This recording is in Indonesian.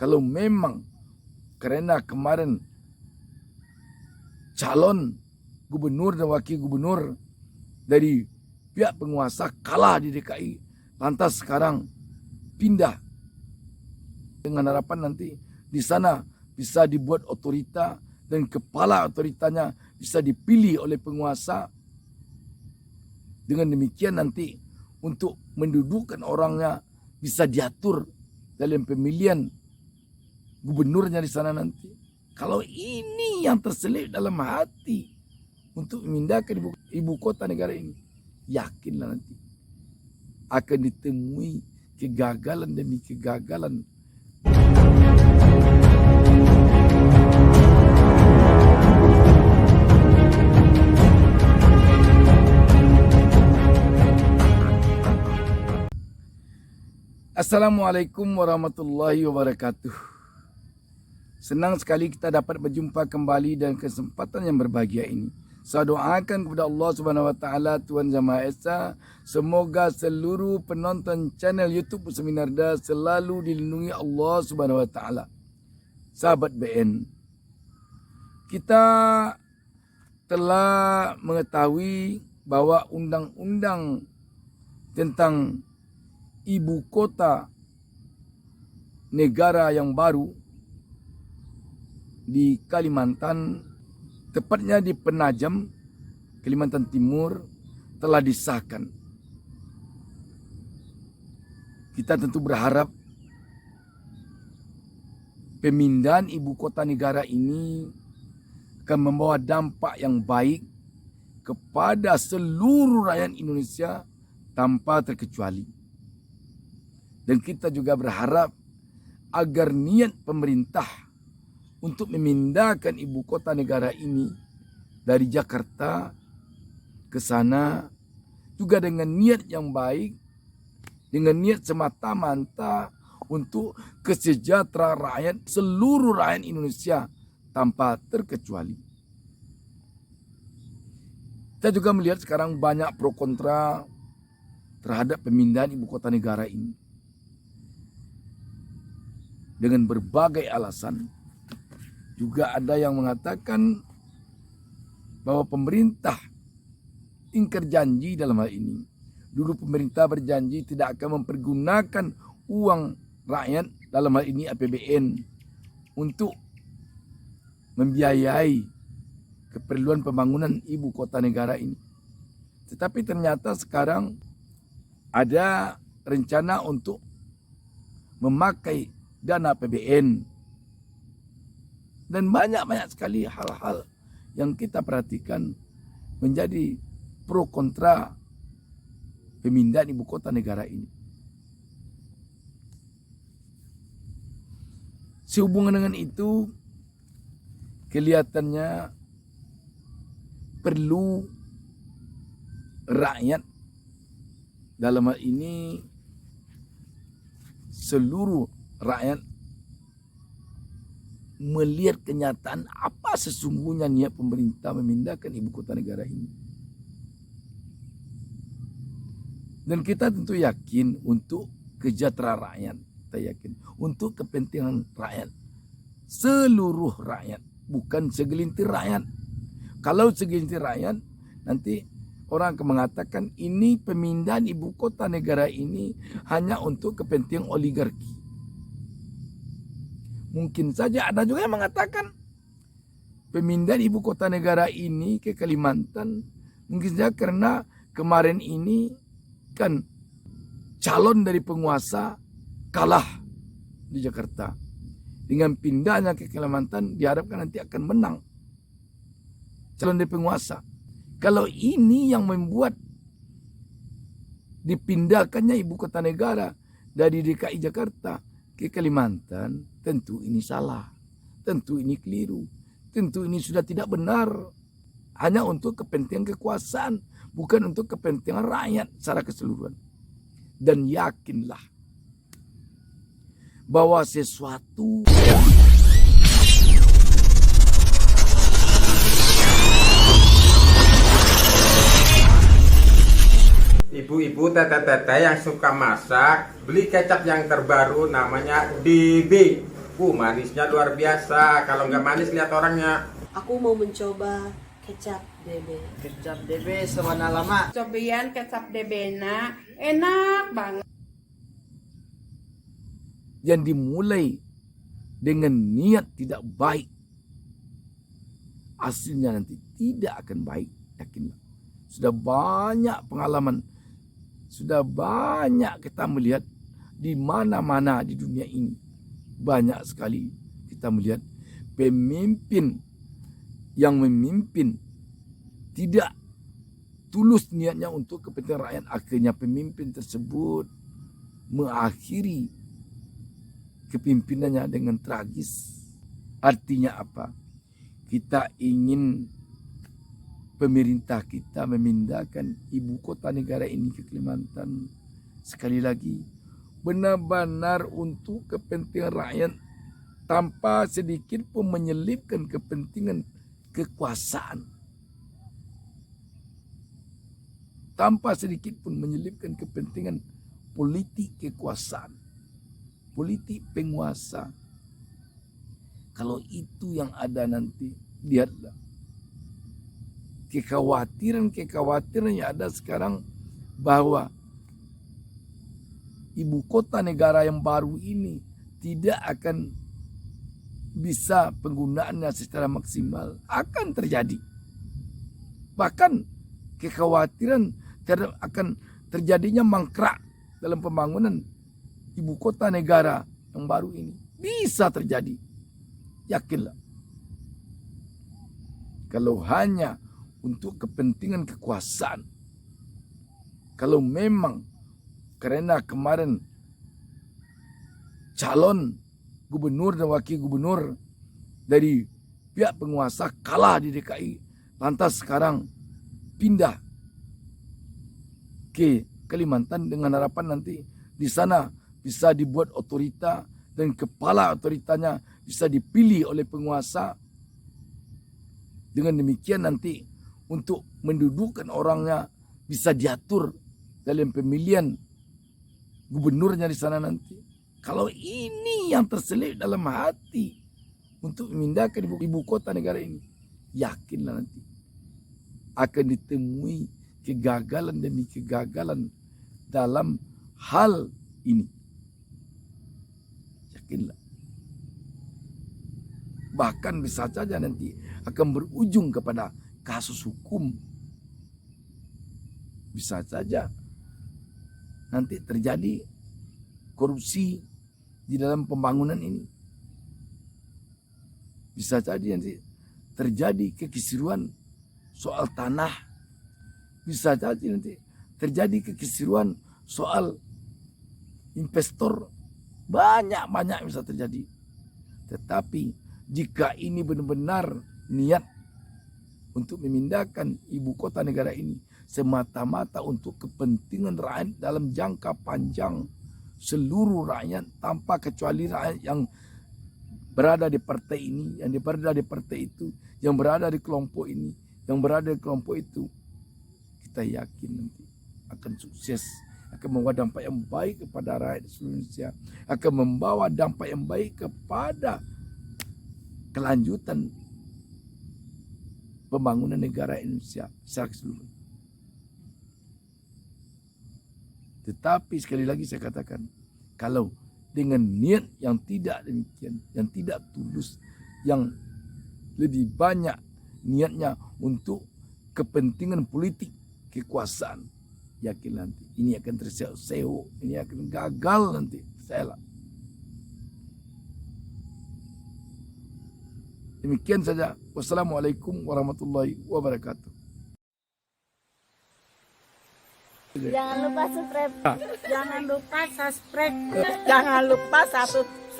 Kalau memang karena kemarin calon gubernur dan wakil gubernur dari pihak penguasa kalah di DKI, lantas sekarang pindah dengan harapan nanti di sana bisa dibuat otorita dan kepala otoritanya bisa dipilih oleh penguasa. Dengan demikian nanti untuk mendudukkan orangnya bisa diatur dalam pemilihan gubernurnya di sana nanti. Kalau ini yang terselip dalam hati untuk memindahkan ibu kota negara ini, yakinlah nanti akan ditemui kegagalan demi kegagalan. Assalamualaikum warahmatullahi wabarakatuh. Senang sekali kita dapat berjumpa kembali dalam kesempatan yang berbahagia ini. Saya doakan kepada Allah Subhanahu wa taala, Tuhan Yang Maha Esa, semoga seluruh penonton channel YouTube Muslimin Narda selalu dilindungi Allah Subhanahu wa taala. Sahabat BN, kita telah mengetahui bahwa undang-undang tentang ibu kota negara yang baru di Kalimantan, tepatnya di Penajam, Kalimantan Timur, telah disahkan. Kita tentu berharap pemindahan ibu kota negara ini akan membawa dampak yang baik kepada seluruh rakyat Indonesia tanpa terkecuali. Dan kita juga berharap agar niat pemerintah untuk memindahkan ibu kota negara ini dari Jakarta ke sana juga dengan niat yang baik, dengan niat semata-mata untuk kesejahteraan rakyat, seluruh rakyat Indonesia tanpa terkecuali. Kita juga melihat sekarang banyak pro kontra terhadap pemindahan ibu kota negara ini dengan berbagai alasan. Juga ada yang mengatakan bahwa pemerintah ingkar janji dalam hal ini. Dulu pemerintah berjanji tidak akan mempergunakan uang rakyat, dalam hal ini APBN, untuk membiayai keperluan pembangunan ibu kota negara ini. Tetapi ternyata sekarang ada rencana untuk memakai dana APBN. Dan banyak sekali hal-hal yang kita perhatikan menjadi pro kontra pemindahan ibu kota negara ini. Sehubungan dengan itu, kelihatannya perlu rakyat, dalam hal ini seluruh rakyat, melihat kenyataan apa sesungguhnya niat pemerintah memindahkan ibu kota negara ini. Dan kita tentu yakin untuk kesejahteraan rakyat, kita yakin untuk kepentingan rakyat, seluruh rakyat, bukan segelintir rakyat. Kalau segelintir rakyat, nanti orang akan mengatakan ini pemindahan ibu kota negara ini hanya untuk kepentingan oligarki. Mungkin saja ada juga yang mengatakan pemindahan ibu kota negara ini ke Kalimantan mungkin saja karena kemarin ini kan calon dari penguasa kalah di Jakarta. Dengan pindahnya ke Kalimantan diharapkan nanti akan menang calon dari penguasa. Kalau ini yang membuat dipindahkannya ibu kota negara dari DKI Jakarta ke Kalimantan, tentu ini salah, tentu ini keliru, tentu ini sudah tidak benar. Hanya untuk kepentingan kekuasaan, bukan untuk kepentingan rakyat secara keseluruhan. Dan yakinlah bahwa sesuatu ibu-ibu, tete-tete yang suka masak, beli kecap yang terbaru namanya DB. Manisnya luar biasa. Kalau nggak manis lihat orangnya. Aku mau mencoba kecap DB. Kecap DB sewana lama. Cobian kecap DB-na enak banget. Yang dimulai dengan niat tidak baik, hasilnya nanti tidak akan baik. Yakinlah. Sudah banyak pengalaman, sudah banyak kita melihat di mana-mana di dunia ini. Banyak sekali kita melihat pemimpin yang memimpin tidak tulus niatnya untuk kepentingan rakyat. Akhirnya pemimpin tersebut mengakhiri kepimpinannya dengan tragis. Artinya apa? Kita ingin pemerintah kita memindahkan ibu kota negara ini ke Kalimantan. Sekali lagi, benar-benar untuk kepentingan rakyat tanpa sedikit pun menyelipkan kepentingan kekuasaan. Tanpa sedikit pun menyelipkan kepentingan politik kekuasaan. Politik penguasa. Kalau itu yang ada nanti, lihatlah. Kekhawatiran yang ada sekarang bahwa ibu kota negara yang baru ini tidak akan bisa penggunaannya secara maksimal akan terjadi. Bahkan kekhawatiran terhadap akan terjadinya mangkrak dalam pembangunan ibu kota negara yang baru ini bisa terjadi. Yakinlah. Kalau hanya untuk kepentingan kekuasaan, kalau memang karena kemarin calon gubernur dan wakil gubernur dari pihak penguasa kalah di DKI, lantas sekarang pindah ke Kalimantan dengan harapan nanti di sana bisa dibuat otorita dan kepala otoritanya bisa dipilih oleh penguasa. Dengan demikian nanti untuk mendudukkan orangnya bisa diatur dalam pemilihan gubernurnya di sana nanti. Kalau ini yang terselip dalam hati untuk memindahkan ibu kota negara ini, yakinlah nanti akan ditemui kegagalan demi kegagalan dalam hal ini. Yakinlah. Bahkan bisa saja nanti akan berujung kepada kasus hukum. Bisa saja nanti terjadi korupsi di dalam pembangunan ini. Bisa jadi nanti terjadi kekisruan soal tanah. Bisa jadi nanti terjadi kekisruan soal investor. Banyak bisa terjadi. Tetapi jika ini benar-benar niat untuk memindahkan ibu kota negara ini semata-mata untuk kepentingan rakyat dalam jangka panjang, seluruh rakyat tanpa kecuali rakyat yang berada di partai ini, yang berada di partai itu, yang berada di kelompok ini, yang berada di kelompok itu, kita yakin nanti akan sukses, akan membawa dampak yang baik kepada rakyat seluruh Indonesia, akan membawa dampak yang baik kepada kelanjutan pembangunan negara Indonesia secara keseluruhan. Tetapi sekali lagi saya katakan, kalau dengan niat yang tidak demikian, yang tidak tulus, yang lebih banyak niatnya untuk kepentingan politik kekuasaan, yakin nanti ini akan terseok-seok, ini akan gagal nanti. Saya lah. Demikian saja. Wassalamualaikum warahmatullahi wabarakatuh. Jangan lupa subscribe. Jangan lupa subscribe. Jangan lupa subscribe.